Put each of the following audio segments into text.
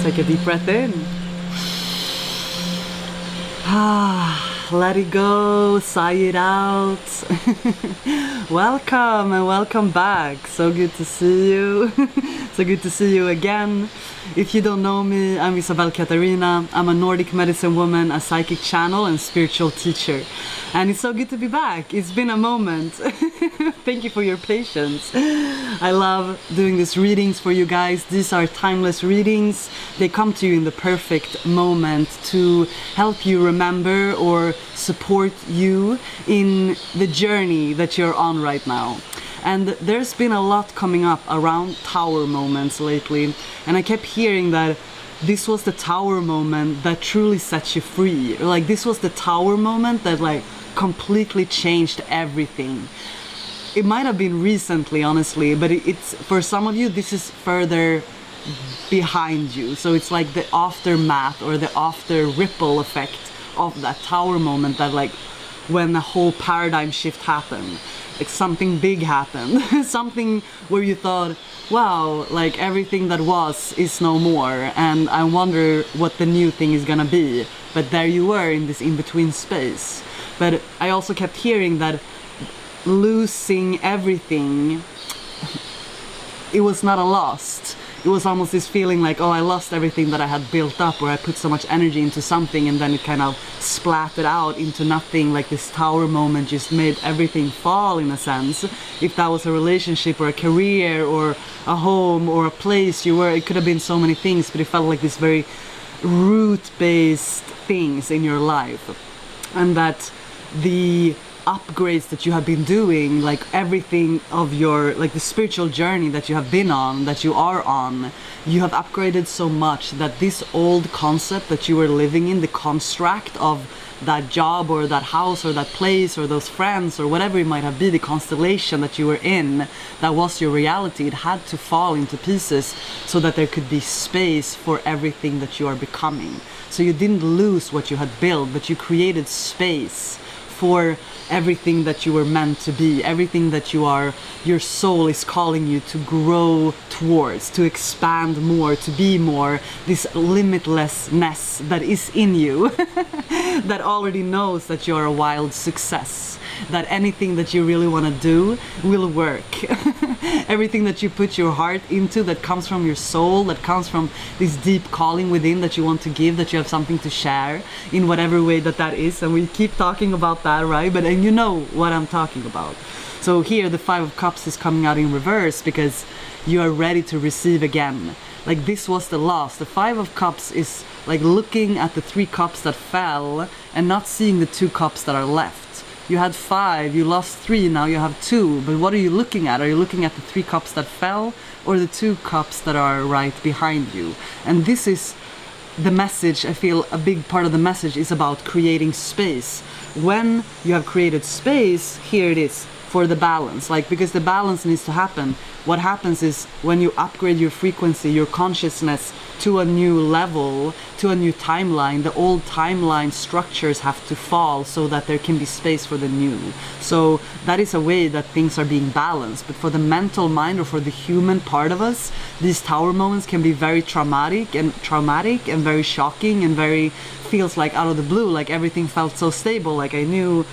Take a deep breath in. Let it go, sigh it out. Welcome and welcome back. So good to see you. So good to see you again. If you don't know me, I'm Isabel Katarina. I'm a Nordic medicine woman, a psychic channel and spiritual teacher. And it's so good to be back. It's been a moment. Thank you for your patience. I love doing these readings for you guys. These are timeless readings. They come to you in the perfect moment to help you remember or support you in the journey that you're on right now. And there's been a lot coming up around tower moments lately, and I kept hearing that this was the tower moment that truly sets you free. Like, this was the tower moment that like completely changed everything. It might have been recently, honestly, but it's for some of you this is further behind you. So it's like the aftermath or the after ripple effect of that tower moment, that like when the whole paradigm shift happened. Like something big happened. Something where you thought, wow, like everything that was is no more, and I wonder what the new thing is gonna be. But there you were in this in-between space. But I also kept hearing that losing everything, it was not a loss. It was almost this feeling like, oh, I lost everything that I had built up, or I put so much energy into something and then it kind of splattered out into nothing. Like this tower moment just made everything fall, in a sense. If that was a relationship or a career or a home or a place you were, it could have been so many things, but it felt like this very root-based things in your life. And that the upgrades that you have been doing, like everything of your, like the spiritual journey that you have been on, that you are on, you have upgraded so much that this old concept that you were living in, the construct of that job or that house or that place or those friends or whatever it might have been, the constellation that you were in, that was your reality, it had to fall into pieces so that there could be space for everything that you are becoming. So you didn't lose what you had built, but you created space for everything that you were meant to be, everything that you are, your soul is calling you to grow towards, to expand more, to be more, this limitlessness that is in you, that already knows that you're a wild success, that anything that you really want to do will work. Everything that you put your heart into, that comes from your soul, that comes from this deep calling within that you want to give, that you have something to share in whatever way that that is. And we keep talking about that, right? But and you know what I'm talking about. So here the Five of Cups is coming out in reverse because you are ready to receive again. Like this was the loss. The Five of Cups is like looking at the 3 cups that fell and not seeing the 2 cups that are left. You had 5, you lost 3, now you have 2. But what are you looking at? Are you looking at the 3 cups that fell or the 2 cups that are right behind you? And this is the message. I feel a big part of the message is about creating space. When you have created space, here it is, for the balance. Like, because the balance needs to happen. What happens is when you upgrade your frequency, your consciousness to a new level, to a new timeline, the old timeline structures have to fall so that there can be space for the new. So that is a way that things are being balanced. But for the mental mind or for the human part of us, these tower moments can be very traumatic and very shocking and very feels like out of the blue. Like everything felt so stable. Like I knew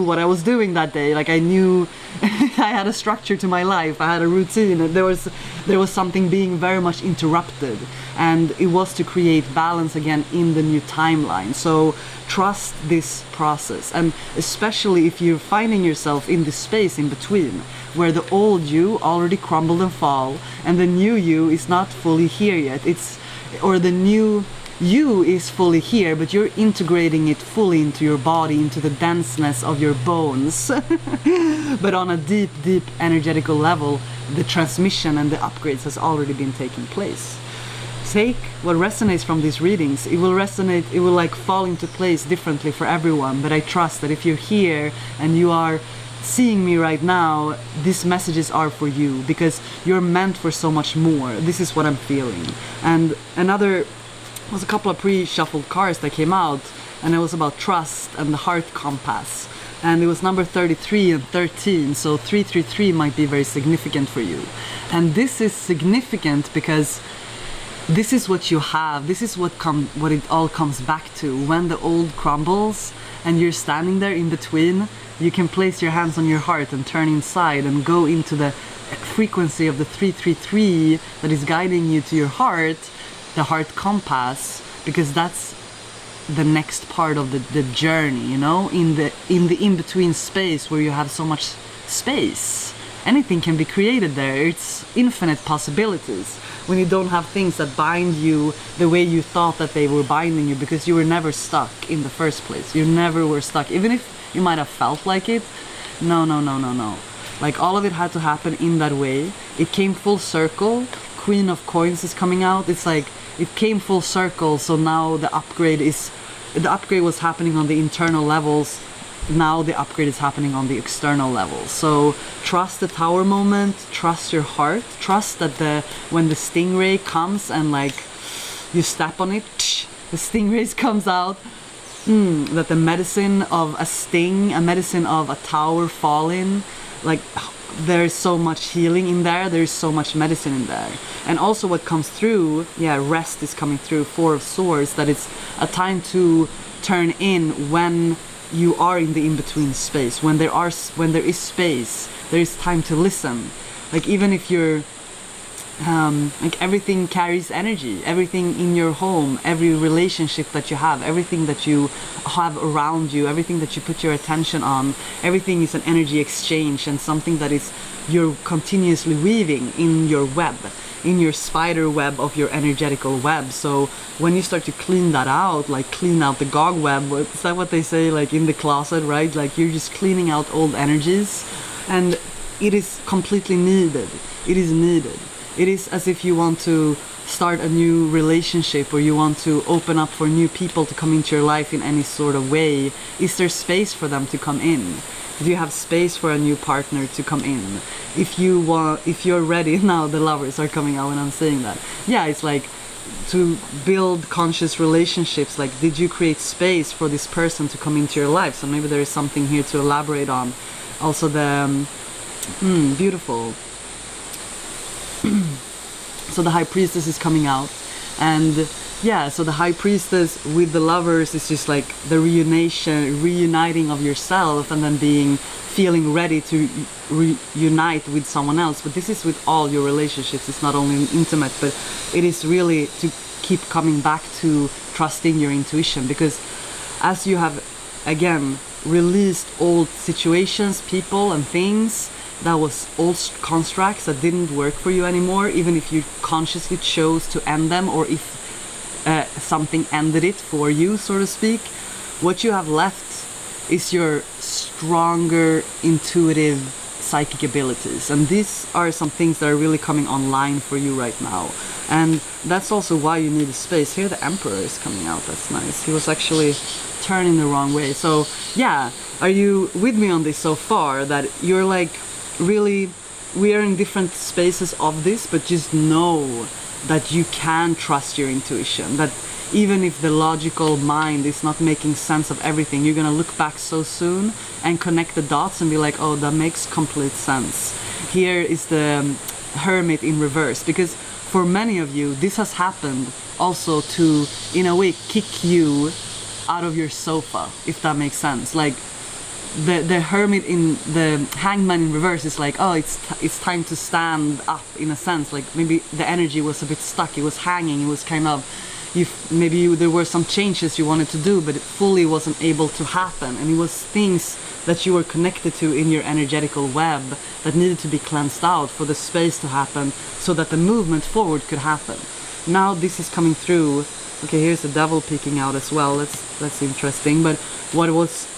what I was doing that day. Like I knew I had a structure to my life. I had a routine. And there was something being very much interrupted, and it was to create balance again in the new timeline. So trust this process, and especially if you're finding yourself in this space in between where the old you already crumbled and fall and the new you is not fully here yet. The new you is fully here, but you're integrating it fully into your body, into the denseness of your bones. But on a deep, deep energetical level, the transmission and the upgrades has already been taking place. Take what resonates from these readings. It will resonate, it will like fall into place differently for everyone. But I trust that if you're here and you are seeing me right now, these messages are for you because you're meant for so much more. This is what I'm feeling. And another was a couple of pre-shuffled cards that came out, and it was about trust and the heart compass, and it was number 33 and 13, so 333 might be very significant for you. And this is significant because this is what you have. This is what it all comes back to. When the old crumbles and you're standing there in between, you can place your hands on your heart and turn inside and go into the frequency of the 333 that is guiding you to your heart, the heart compass, because that's the next part of the journey, you know, in the in-between space where you have so much space. Anything can be created there. It's infinite possibilities when you don't have things that bind you the way you thought that they were binding you, because you were never stuck in the first place. You never were stuck, even if you might have felt like it. No. Like, all of it had to happen in that way. It came full circle. Queen of Coins is coming out. It's like it came full circle. So now the upgrade was happening on the internal levels. Now the upgrade is happening on the external levels. So trust the Tower moment, trust your heart, trust that when the stingray comes and like you step on it, the stingrays comes out, that the medicine of a sting, a medicine of a tower falling, like there's so much healing in there, there's so much medicine in there. And also what comes through, rest is coming through, Four of Swords, that it's a time to turn in when you are in the in-between space. When there is space, there is time to listen. Like, even if you're like, everything carries energy, everything in your home, every relationship that you have, everything that you have around you, everything that you put your attention on, everything is an energy exchange and something that is you're continuously weaving in your web, in your spider web of your energetical web. So when you start to clean that out, like clean out the gog web, is that what they say, like in the closet, right? Like, you're just cleaning out old energies, and it is completely needed. It is needed. It is as if you want to start a new relationship, or you want to open up for new people to come into your life in any sort of way. Is there space for them to come in? Do you have space for a new partner to come in? If you're ready, now the Lovers are coming out when I'm saying that. Yeah, it's like to build conscious relationships. Like, did you create space for this person to come into your life? So maybe there is something here to elaborate on. Also the beautiful. So the High Priestess is coming out, and so the High Priestess with the Lovers is just like the reuniting of yourself, and then feeling ready to reunite with someone else. But this is with all your relationships. It's not only intimate, but it is really to keep coming back to trusting your intuition, because as you have again released old situations, people and things, that was old constructs that didn't work for you anymore, even if you consciously chose to end them, or if something ended it for you, so to speak. What you have left is your stronger intuitive psychic abilities, and these are some things that are really coming online for you right now. And that's also why you need a space. Here the Emperor is coming out. That's nice. He was actually turning the wrong way. So yeah, are you with me on this so far, that you're like, really, we are in different spaces of this, but just know that you can trust your intuition, that even if the logical mind is not making sense of everything, you're gonna look back so soon and connect the dots and be like, oh, that makes complete sense. Here is the Hermit in reverse, because for many of you this has happened also to, in a way, kick you out of your sofa, if that makes sense. Like, the Hermit in the Hangman in reverse is like, oh, it's time to stand up, in a sense. Like, maybe the energy was a bit stuck, it was hanging, it was kind of, there were some changes you wanted to do, but it fully wasn't able to happen, and it was things that you were connected to in your energetical web that needed to be cleansed out for the space to happen, so that the movement forward could happen. Now this is coming through. Okay, here's the Devil peeking out as well. That's interesting. But what was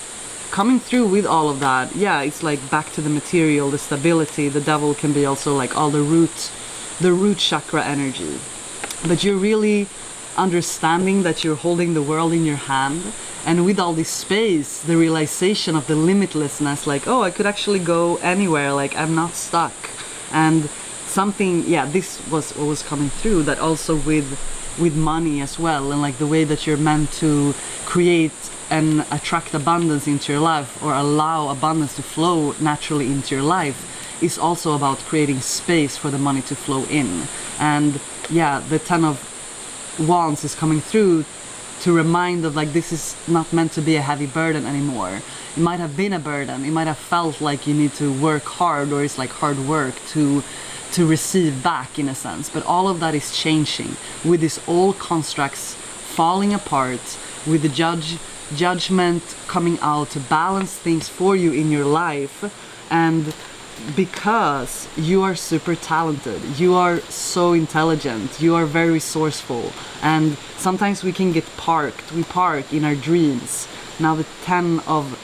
coming through with all of that, it's like back to the material, the stability. The Devil can be also like all the root chakra energy. But you're really understanding that you're holding the world in your hand, and with all this space, the realization of the limitlessness, like, oh, I could actually go anywhere, like, I'm not stuck. And something, this was what was coming through, that also with money as well, and like the way that you're meant to create and attract abundance into your life, or allow abundance to flow naturally into your life, is also about creating space for the money to flow in. And the Ten of wands is coming through to remind of like this is not meant to be a heavy burden anymore. It might have been a burden. It might have felt like you need to work hard, or it's like hard work to receive back in a sense. But all of that is changing with these old constructs falling apart, with the judgment coming out to balance things for you in your life. And because you are super talented, you are so intelligent, you are very resourceful, and sometimes we can get we park in our dreams. Now the 10 of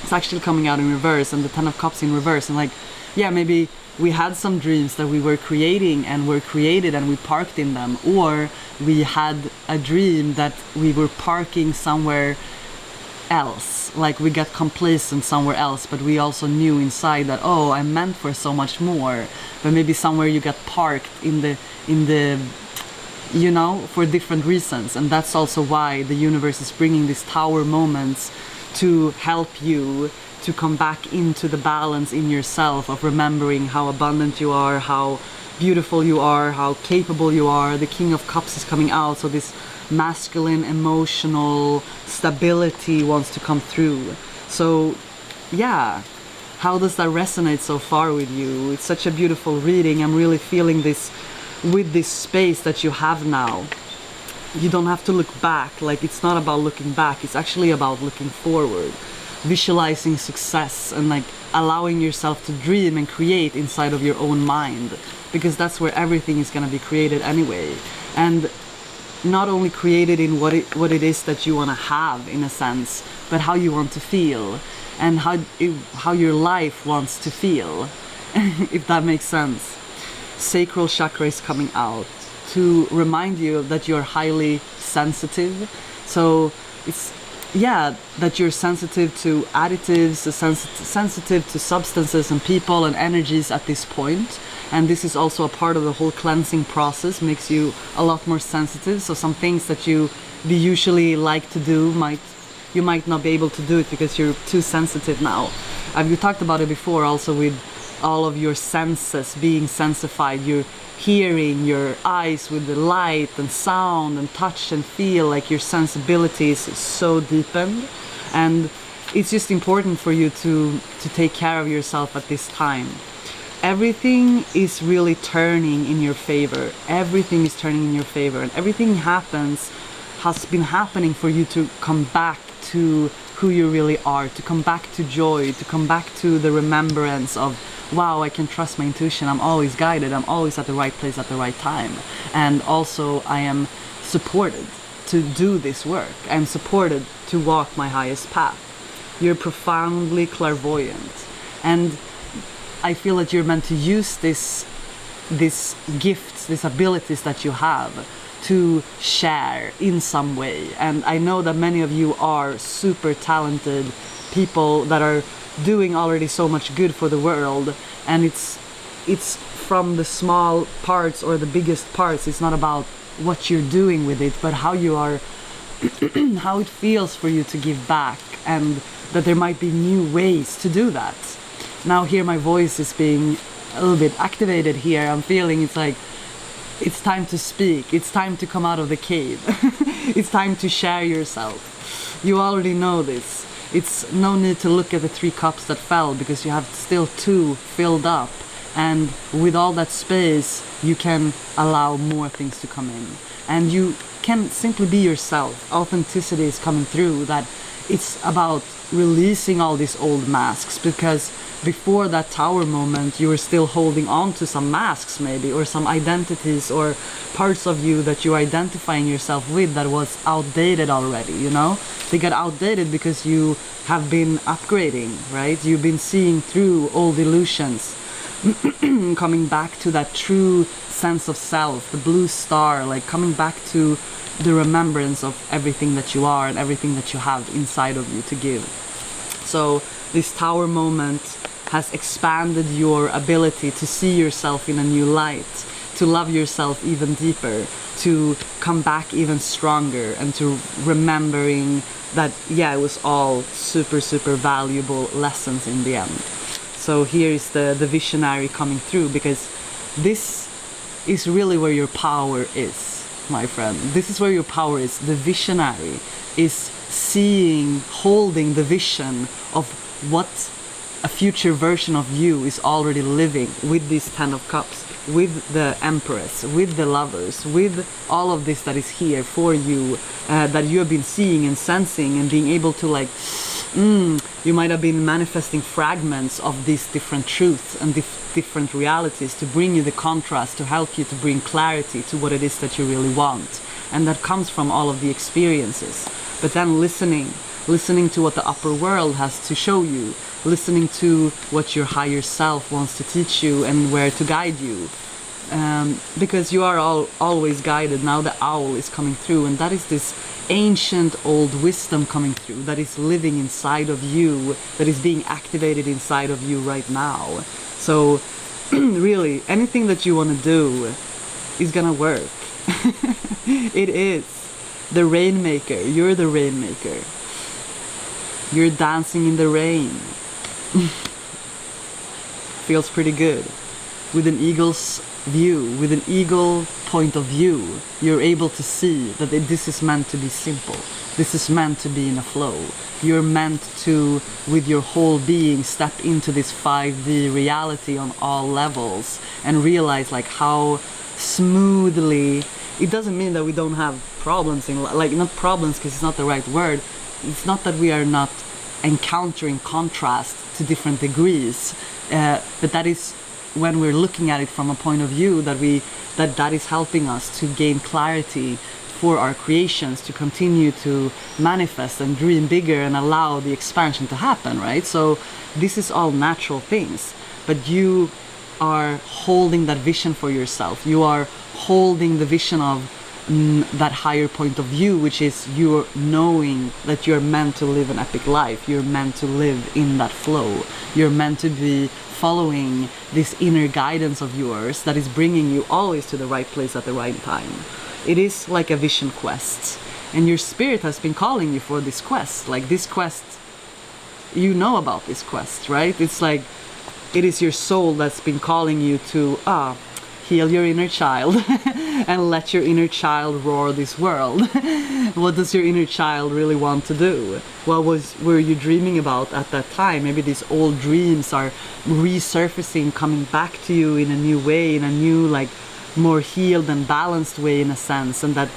it's actually coming out in reverse, and the 10 of cups in reverse, and like, yeah, maybe we had some dreams that we were creating and were created and we parked in them, or we had a dream that we were parking somewhere else, like we got complacent somewhere else, but we also knew inside that, oh, I'm meant for so much more. But maybe somewhere you got parked in the you know, for different reasons. And that's also why the universe is bringing these tower moments to help you to come back into the balance in yourself of remembering how abundant you are, how beautiful you are, how capable you are. The King of Cups is coming out, so this masculine emotional stability wants to come through. So yeah, how does that resonate so far with you? It's such a beautiful reading. I'm really feeling this with this space that you have now. You don't have to look back. Like, it's not about looking back, it's actually about looking forward, visualizing success, and like allowing yourself to dream and create inside of your own mind, because that's where everything is going to be created anyway. And not only created in what it is that you want to have in a sense, but how you want to feel, and how your life wants to feel, if that makes sense. Sacral chakra is coming out to remind you that you're highly sensitive. So it's, yeah, that you're sensitive to additives, sensitive to substances and people and energies at this point. And this is also a part of the whole cleansing process, makes you a lot more sensitive. So some things that you usually like to do, you might not be able to do it because you're too sensitive now. We talked about it before also, with all of your senses being sensified, your hearing, your eyes with the light and sound and touch and feel, like your sensibility is so deepened. And it's just important for you to take care of yourself at this time. Everything is really turning in your favor. Everything is turning in your favor, and everything has been happening for you to come back to who you really are, to come back to joy, to come back to the remembrance of, wow, I can trust my intuition, I'm always guided, I'm always at the right place at the right time. And also I am supported to do this work. I'm supported to walk my highest path. You're profoundly clairvoyant, and I feel that you're meant to use this gifts, these abilities that you have, to share in some way. And I know that many of you are super talented people that are doing already so much good for the world, and it's from the small parts or the biggest parts. It's not about what you're doing with it, but how you are how it feels for you to give back, and that there might be new ways to do that. Now here my voice is being a little bit activated here. I'm feeling it's like it's time to speak, it's time to come out of the cave. It's time to share yourself. You already know this. It's no need to look at the 3 cups that fell, because you have still 2 filled up, and with all that space you can allow more things to come in, and you can simply be yourself. Authenticity is coming through, that it's about releasing all these old masks, because before that tower moment you were still holding on to some masks maybe, or some identities or parts of you that you're identifying yourself with that was outdated already, you know? They got outdated because you have been upgrading, right? You've been seeing through old illusions, coming back to that true sense of self, the blue star, like coming back to the remembrance of everything that you are and everything that you have inside of you to give. So this tower moment has expanded your ability to see yourself in a new light, to love yourself even deeper, to come back even stronger, and to remembering that, yeah, it was all super, super valuable lessons in the end. So here is the visionary coming through, because this is really where your power is. my friend. This is where your power is. The visionary is seeing, holding the vision of what a future version of you is already living with these 10 of cups, with the Empress, with the lovers, with all of this that is here for you, that you have been seeing and sensing and being able to like, you might have been manifesting fragments of these different truths and different realities to bring you the contrast, to help you to bring clarity to what it is that you really want. And that comes from all of the experiences. But then listening to what the upper world has to show you, listening to what your higher self wants to teach you and where to guide you. Because you are always guided. Now the owl is coming through, and that is this ancient old wisdom coming through that is living inside of you, that is being activated inside of you right now. So really, anything that you want to do is gonna work. It is. The rainmaker, you're the rainmaker. You're dancing in the rain. Feels pretty good. With an eagle's view, with an eagle point of view, you're able to see that this is meant to be simple. This is meant to be in a flow. You're meant to, with your whole being, step into this 5D reality on all levels and realize like how smoothly. It doesn't mean that we don't have problems in like, not problems because it's not the right word. It's not that we are not encountering contrast to different degrees, but that is when we're looking at it from a point of view that is helping us to gain clarity for our creations, to continue to manifest and dream bigger and allow the expansion to happen, right? So this is all natural things, but you are holding that vision for yourself. You are holding the vision of that higher point of view, which is you're knowing that you're meant to live an epic life. You're meant to live in that flow. You're meant to be following this inner guidance of yours that is bringing you always to the right place at the right time. It is like a vision quest, and your spirit has been calling you for this quest. Like this quest, you know about this quest, right? It's like it is your soul that's been calling you to heal your inner child and let your inner child roar this world. What does your inner child really want to do? What were you dreaming about at that time? Maybe these old dreams are resurfacing, coming back to you in a new way, in a new, like, more healed and balanced way in a sense, and that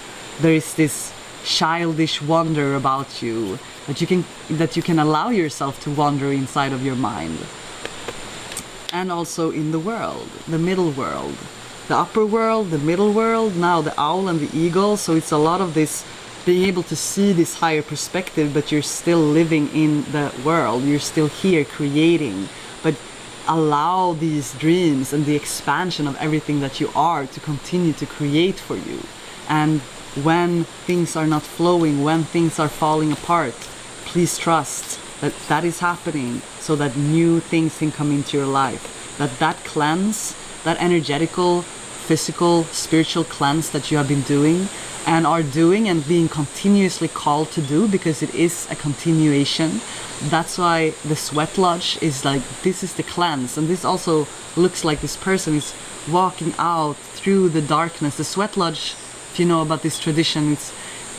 there is this childish wonder about you that you can allow yourself to wander inside of your mind. And also in the world, the middle world. The upper world, the middle world, now the owl and the eagle. So it's a lot of this being able to see this higher perspective, but you're still living in the world. You're still here creating, but allow these dreams and the expansion of everything that you are to continue to create for you. And when things are not flowing, when things are falling apart, please trust that that is happening so that new things can come into your life. That cleanse, that energetical, physical, spiritual cleanse that you have been doing and are doing and being continuously called to do, because it is a continuation. That's why the sweat lodge is like, this is the cleanse. And this also looks like this person is walking out through the darkness. The sweat lodge, if you know about this tradition,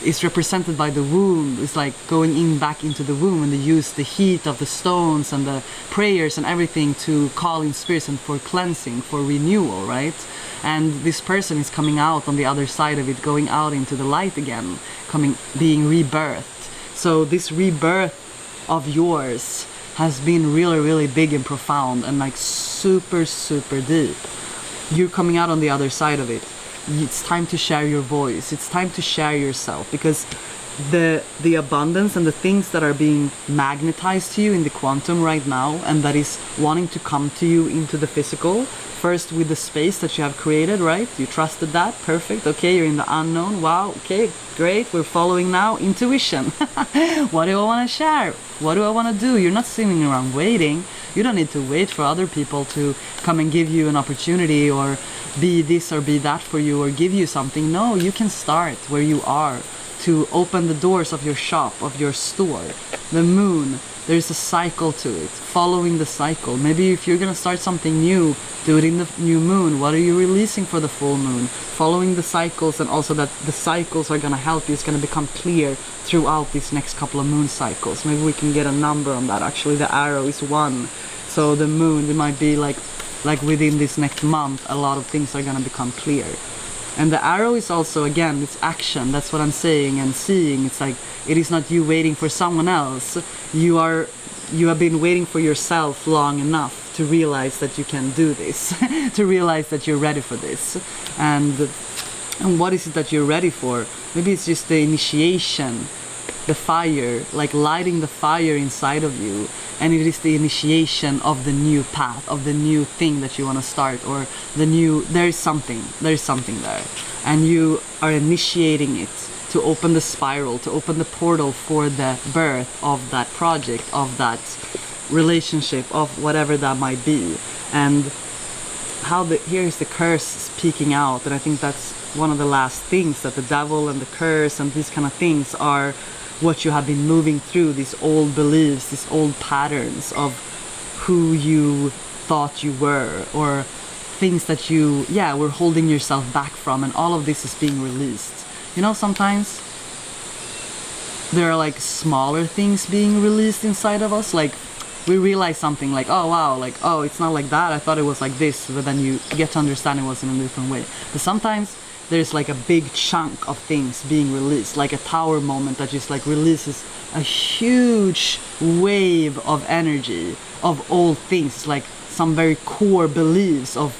it's represented by the womb. It's like going in back into the womb, and they use the heat of the stones and the prayers and everything to call in spirits and for cleansing, for renewal, right? And this person is coming out on the other side of it, going out into the light again, being rebirthed. So this rebirth of yours has been really, really big and profound and like super, super deep. You're coming out on the other side of it. It's time to share your voice. It's time to share yourself, because the abundance and the things that are being magnetized to you in the quantum right now, and that is wanting to come to you into the physical, first with the space that you have created, right? You trusted that, perfect. Okay, you're in the unknown. Wow, okay, great. We're following now intuition. What do I want to share? What do I want to do? You're not sitting around waiting. You don't need to wait for other people to come and give you an opportunity or be this or be that for you or give you something. No, you can start where you are to open the doors of your shop, of your store. The moon there's a cycle to it, following the cycle. Maybe if you're gonna start something new, do it in the new moon. What are you releasing for the full moon? Following the cycles, and also that the cycles are gonna help you. It's gonna become clear throughout these next couple of moon cycles. Maybe we can get a number on that. Actually, the arrow is 1. So the moon, it might be like within this next month, a lot of things are gonna become clear. And the arrow is also, again, it's action. That's what I'm saying and seeing. It's like, it is not you waiting for someone else. You have been waiting for yourself long enough to realize that you can do this, to realize that you're ready for this. And what is it that you're ready for? Maybe it's just the initiation, the fire, like lighting the fire inside of you. And it is the initiation of the new path, of the new thing that you want to start, or the new, there's something there. And you are initiating it to open the spiral, to open the portal for the birth of that project, of that relationship, of whatever that might be. And here's the curse peeking out. And I think that's one of the last things, that the devil and the curse and these kind of things are what you have been moving through, these old beliefs, these old patterns of who you thought you were, or things that you were holding yourself back from, and all of this is being released. You know, sometimes there are like smaller things being released inside of us, like we realize something like, oh wow, like, oh, it's not like that, I thought it was like this, but then you get to understand it was in a different way. But sometimes there's like a big chunk of things being released, like a tower moment that just like releases a huge wave of energy of old things, like some very core beliefs of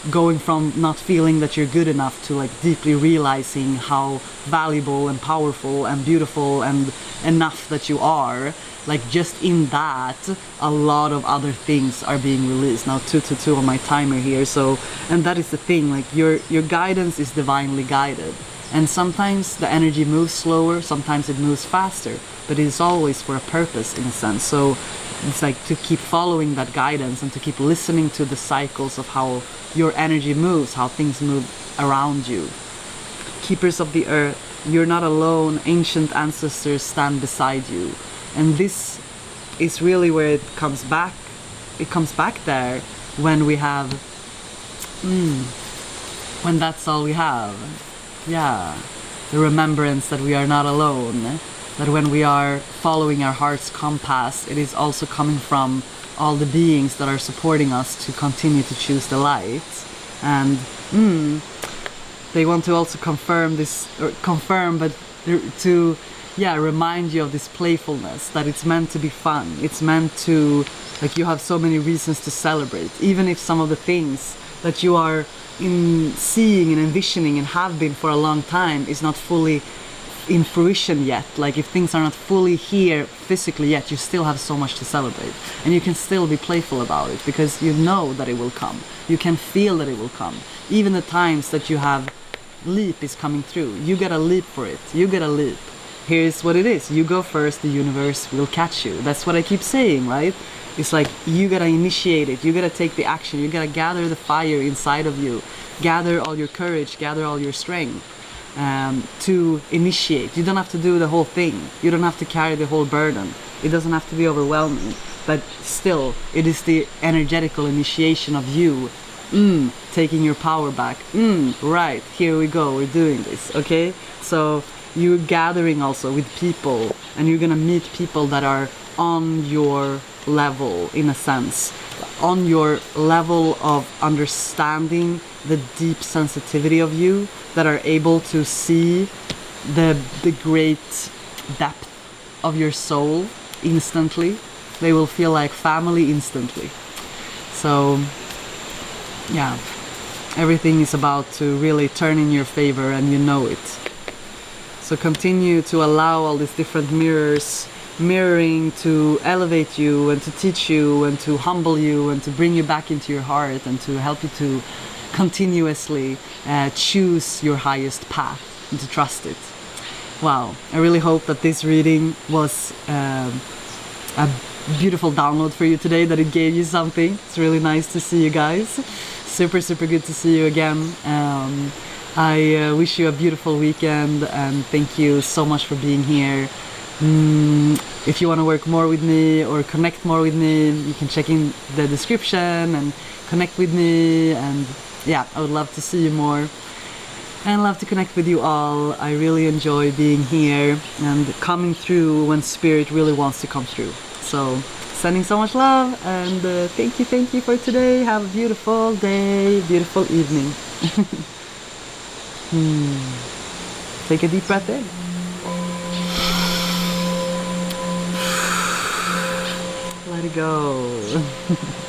going from not feeling that you're good enough to like deeply realizing how valuable and powerful and beautiful and enough that you are. Like just in that, a lot of other things are being released. Now 222 on my timer here. So, and that is the thing, like your guidance is divinely guided. And sometimes the energy moves slower, sometimes it moves faster, but it is always for a purpose in a sense. So it's like to keep following that guidance and to keep listening to the cycles of how your energy moves, how things move around you. Keepers of the earth, you're not alone. Ancient ancestors stand beside you. And this is really where it comes back. It comes back there when we have, when that's all we have. Yeah, the remembrance that we are not alone. That when we are following our heart's compass, it is also coming from all the beings that are supporting us to continue to choose the light. And they want to also confirm this, or confirm, but to remind you of this playfulness, that it's meant to be fun. It's meant to, like, you have so many reasons to celebrate, even if some of the things that you are seeing and envisioning and have been for a long time is not fully in fruition yet. Like if things are not fully here physically yet, you still have so much to celebrate, and you can still be playful about it because you know that it will come. You can feel that it will come. Even the times that you have leap is coming through, you gotta leap for it. You gotta leap. Here's what it is. You go first, the universe will catch you. That's what I keep saying, right? It's like you gotta initiate it. You gotta take the action. You gotta gather the fire inside of you. Gather all your courage, gather all your strength to initiate. You don't have to do the whole thing. You don't have to carry the whole burden. It doesn't have to be overwhelming. But still, it is the energetical initiation of you taking your power back. Right, here we go. We're doing this, okay? So you're gathering also with people, and you're gonna meet people that are on your level, in a sense, on your level of understanding the deep sensitivity of you, that are able to see the great depth of your soul instantly. They will feel like family instantly. So yeah, everything is about to really turn in your favor, and you know it. So continue to allow all these different mirroring to elevate you and to teach you and to humble you and to bring you back into your heart and to help you to continuously choose your highest path and to trust it. Wow, I really hope that this reading was a beautiful download for you today, that it gave you something. It's really nice to see you guys. Super, super good to see you again. I wish you a beautiful weekend, and thank you so much for being here. If you want to work more with me or connect more with me, you can check in the description and connect with me. And yeah, I would love to see you more and love to connect with you all. I really enjoy being here and coming through when spirit really wants to come through. So sending so much love, and thank you for today. Have a beautiful day, beautiful evening. Take a deep breath in. Let it go.